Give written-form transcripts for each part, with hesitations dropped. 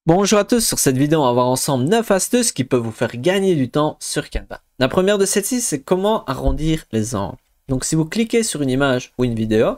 Bonjour à tous, sur cette vidéo on va voir ensemble 9 astuces qui peuvent vous faire gagner du temps sur Canva. La première de celles-ci c'est comment arrondir les angles. Donc si vous cliquez sur une image ou une vidéo,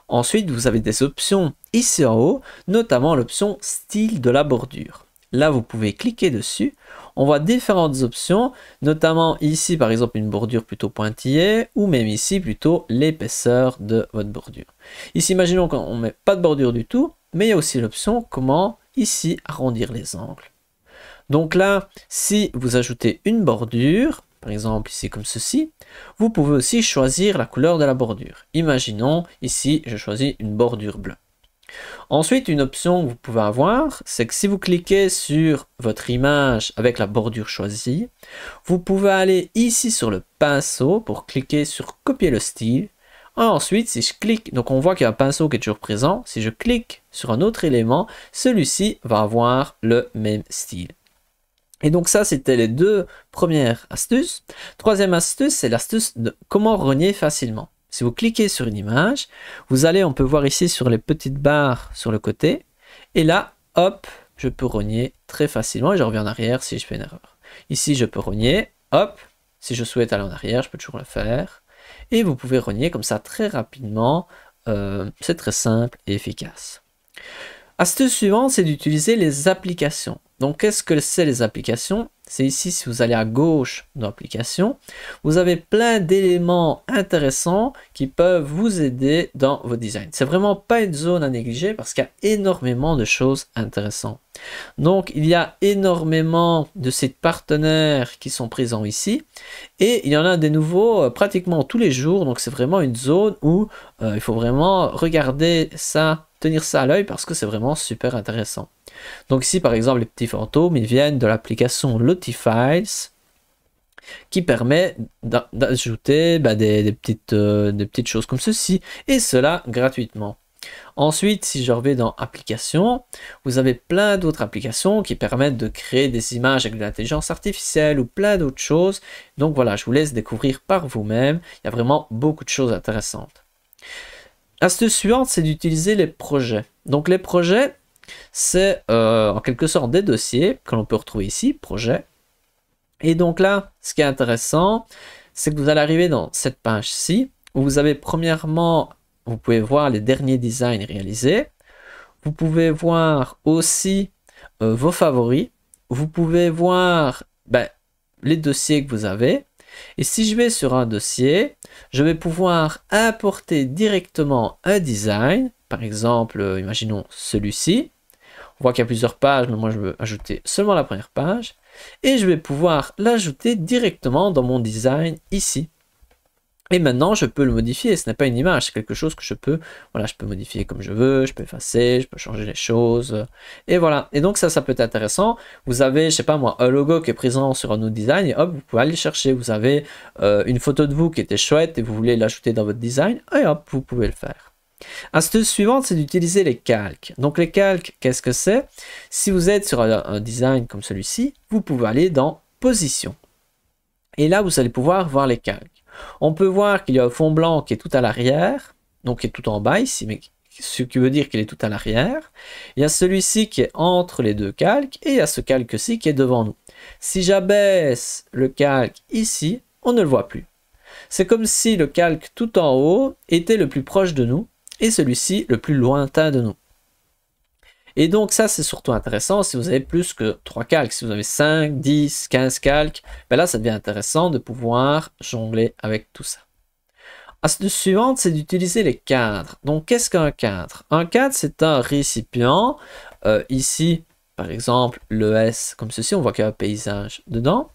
ensuite vous avez des options ici en haut, notamment l'option style de la bordure. Là vous pouvez cliquer dessus, on voit différentes options, notamment ici par exemple une bordure plutôt pointillée ou même ici plutôt l'épaisseur de votre bordure. Ici imaginons qu'on ne met pas de bordure du tout, mais il y a aussi l'option comment ici arrondir les angles. Donc là, si vous ajoutez une bordure, par exemple ici comme ceci, vous pouvez aussi choisir la couleur de la bordure. Imaginons ici, je choisis une bordure bleue. Ensuite, une option que vous pouvez avoir, c'est que si vous cliquez sur votre image avec la bordure choisie, vous pouvez aller ici sur le pinceau pour cliquer sur copier le style. Ensuite, si je clique, donc on voit qu'il y a un pinceau qui est toujours présent. Si je clique sur un autre élément, celui-ci va avoir le même style. Et donc ça, c'était les deux premières astuces. Troisième astuce, c'est l'astuce de comment rogner facilement. Si vous cliquez sur une image, vous allez, on peut voir ici sur les petites barres sur le côté. Et là, hop, je peux rogner très facilement et je reviens en arrière si je fais une erreur. Ici, je peux rogner, hop, si je souhaite aller en arrière, je peux toujours le faire. Et vous pouvez rogner comme ça très rapidement, c'est très simple et efficace. Astuce suivante, c'est d'utiliser les applications. Donc qu'est-ce que c'est les applications? C'est ici, si vous allez à gauche dans l'application, vous avez plein d'éléments intéressants qui peuvent vous aider dans vos designs. C'est vraiment pas une zone à négliger parce qu'il y a énormément de choses intéressantes. Donc il y a énormément de sites partenaires qui sont présents ici et il y en a des nouveaux pratiquement tous les jours. Donc c'est vraiment une zone où il faut vraiment regarder ça, tenir ça à l'œil parce que c'est vraiment super intéressant. Donc ici par exemple les petits fantômes ils viennent de l'application Lotifiles qui permet d'ajouter des petites choses comme ceci et cela gratuitement. Ensuite, si je reviens dans applications, vous avez plein d'autres applications qui permettent de créer des images avec de l'intelligence artificielle ou plein d'autres choses. Donc voilà, je vous laisse découvrir par vous-même. Il y a vraiment beaucoup de choses intéressantes. Astuce suivante, c'est d'utiliser les projets. Donc les projets, c'est en quelque sorte des dossiers que l'on peut retrouver ici, projet. Et donc là, ce qui est intéressant, c'est que vous allez arriver dans cette page-ci, où vous avez premièrement, vous pouvez voir les derniers designs réalisés. Vous pouvez voir aussi vos favoris. Vous pouvez voir les dossiers que vous avez. Et si je vais sur un dossier, je vais pouvoir importer directement un design. Par exemple, imaginons celui-ci. On voit qu'il y a plusieurs pages, mais moi je veux ajouter seulement la première page. Et je vais pouvoir l'ajouter directement dans mon design ici. Et maintenant, je peux le modifier. Ce n'est pas une image, c'est quelque chose que je peux modifier comme je veux, je peux effacer, je peux changer les choses. Et voilà. Et donc ça peut être intéressant. Vous avez, je sais pas moi, un logo qui est présent sur un autre design et hop, vous pouvez aller le chercher. Vous avez une photo de vous qui était chouette et vous voulez l'ajouter dans votre design et hop, vous pouvez le faire. Astuce suivante, c'est d'utiliser les calques. Donc les calques, qu'est-ce que c'est? Si vous êtes sur un design comme celui-ci, vous pouvez aller dans Position. Et là, vous allez pouvoir voir les calques. On peut voir qu'il y a un fond blanc qui est tout à l'arrière, donc qui est tout en bas ici, mais ce qui veut dire qu'il est tout à l'arrière. Il y a celui-ci qui est entre les deux calques, et il y a ce calque-ci qui est devant nous. Si j'abaisse le calque ici, on ne le voit plus. C'est comme si le calque tout en haut était le plus proche de nous, et celui-ci le plus lointain de nous. Et donc ça c'est surtout intéressant si vous avez plus que 3 calques, si vous avez 5, 10, 15 calques, là ça devient intéressant de pouvoir jongler avec tout ça. Astuce suivante, c'est d'utiliser les cadres. Donc qu'est-ce qu'un cadre? Un cadre c'est un récipient, ici par exemple le S comme ceci, on voit qu'il y a un paysage dedans,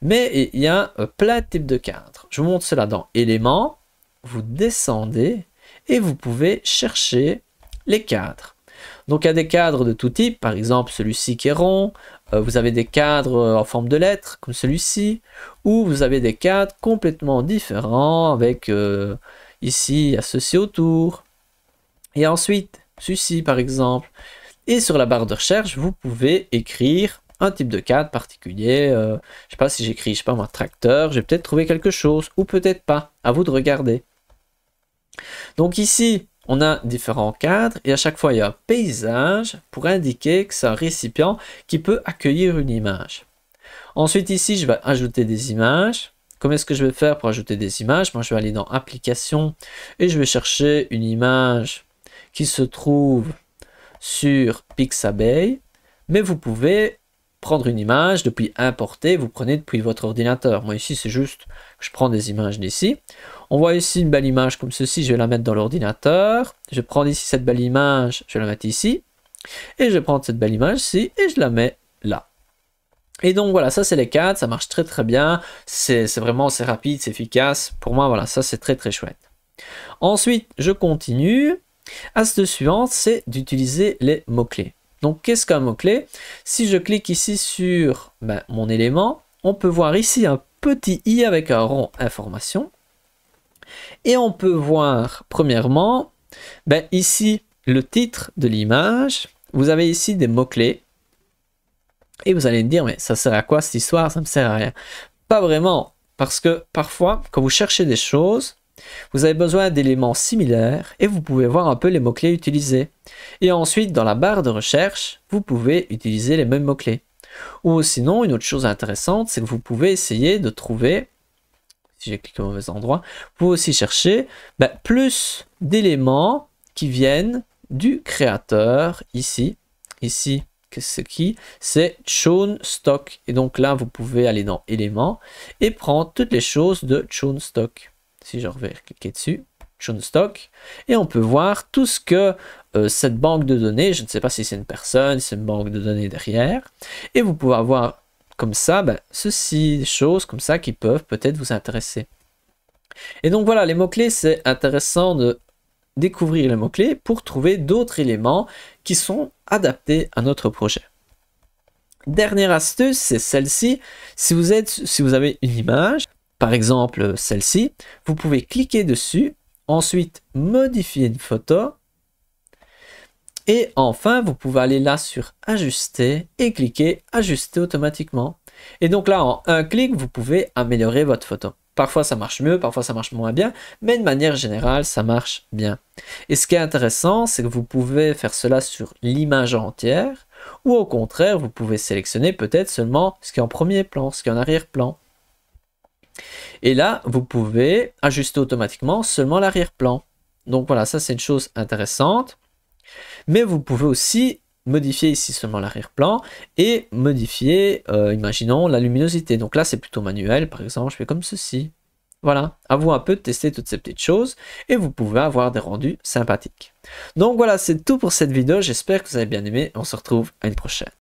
mais il y a plein de types de cadres. Je vous montre cela dans éléments, vous descendez et vous pouvez chercher les cadres. Donc il y a des cadres de tout type, par exemple celui-ci qui est rond, vous avez des cadres en forme de lettres comme celui-ci, ou vous avez des cadres complètement différents avec ici il y a ceci autour, et ensuite celui-ci par exemple. Et sur la barre de recherche, vous pouvez écrire un type de cadre particulier, je ne sais pas si j'écris, je sais pas moi, tracteur, je vais peut-être trouver quelque chose, ou peut-être pas, à vous de regarder. Donc ici, on a différents cadres et à chaque fois il y a un paysage pour indiquer que c'est un récipient qui peut accueillir une image. Ensuite ici je vais ajouter des images. Comment est-ce que je vais faire pour ajouter des images? Moi je vais aller dans application et je vais chercher une image qui se trouve sur Pixabay, mais vous pouvez prendre une image depuis importer, vous prenez depuis votre ordinateur. Moi ici c'est juste que je prends des images d'ici. On voit ici une belle image comme ceci, je vais la mettre dans l'ordinateur. Je vais prendre ici cette belle image, je vais la mettre ici. Et je vais prendre cette belle image ici et je la mets là. Et donc voilà, ça c'est les cadres, ça marche très très bien. C'est vraiment, c'est rapide, c'est efficace. Pour moi voilà, ça c'est très très chouette. Ensuite, je continue. Astuce suivante, c'est d'utiliser les mots-clés. Donc qu'est-ce qu'un mot-clé? Si je clique ici sur mon élément, on peut voir ici un petit i avec un rond information. Et on peut voir premièrement, ici le titre de l'image. Vous avez ici des mots-clés. Et vous allez me dire, mais ça sert à quoi cette histoire? Ça ne me sert à rien. Pas vraiment, parce que parfois, quand vous cherchez des choses, vous avez besoin d'éléments similaires et vous pouvez voir un peu les mots-clés utilisés. Et ensuite, dans la barre de recherche, vous pouvez utiliser les mêmes mots-clés. Ou sinon, une autre chose intéressante, c'est que vous pouvez essayer de trouver, si j'ai cliqué au mauvais endroit, vous pouvez aussi chercher plus d'éléments qui viennent du créateur ici. Ici, c'est Chown Stock. Et donc là, vous pouvez aller dans éléments et prendre toutes les choses de Chown Stock. Si je vais cliquer dessus, Chown Stock, et on peut voir tout ce que cette banque de données, je ne sais pas si c'est une personne, si c'est une banque de données derrière, et vous pouvez avoir comme ça, ceci, des choses comme ça qui peuvent peut-être vous intéresser. Et donc voilà, les mots-clés, c'est intéressant de découvrir les mots-clés pour trouver d'autres éléments qui sont adaptés à notre projet. Dernière astuce, c'est celle-ci. Si vous avez une image, par exemple celle-ci, vous pouvez cliquer dessus, ensuite modifier une photo, et enfin vous pouvez aller là sur ajuster et cliquer ajuster automatiquement. Et donc là en un clic, vous pouvez améliorer votre photo. Parfois ça marche mieux, parfois ça marche moins bien, mais de manière générale ça marche bien. Et ce qui est intéressant, c'est que vous pouvez faire cela sur l'image entière, ou au contraire, vous pouvez sélectionner peut-être seulement ce qui est en premier plan, ce qui est en arrière-plan. Et là, vous pouvez ajuster automatiquement seulement l'arrière-plan. Donc voilà, ça c'est une chose intéressante. Mais vous pouvez aussi modifier ici seulement l'arrière-plan et modifier, imaginons, la luminosité. Donc là, c'est plutôt manuel. Par exemple, je fais comme ceci. Voilà, à vous un peu de tester toutes ces petites choses et vous pouvez avoir des rendus sympathiques. Donc voilà, c'est tout pour cette vidéo. J'espère que vous avez bien aimé. On se retrouve à une prochaine.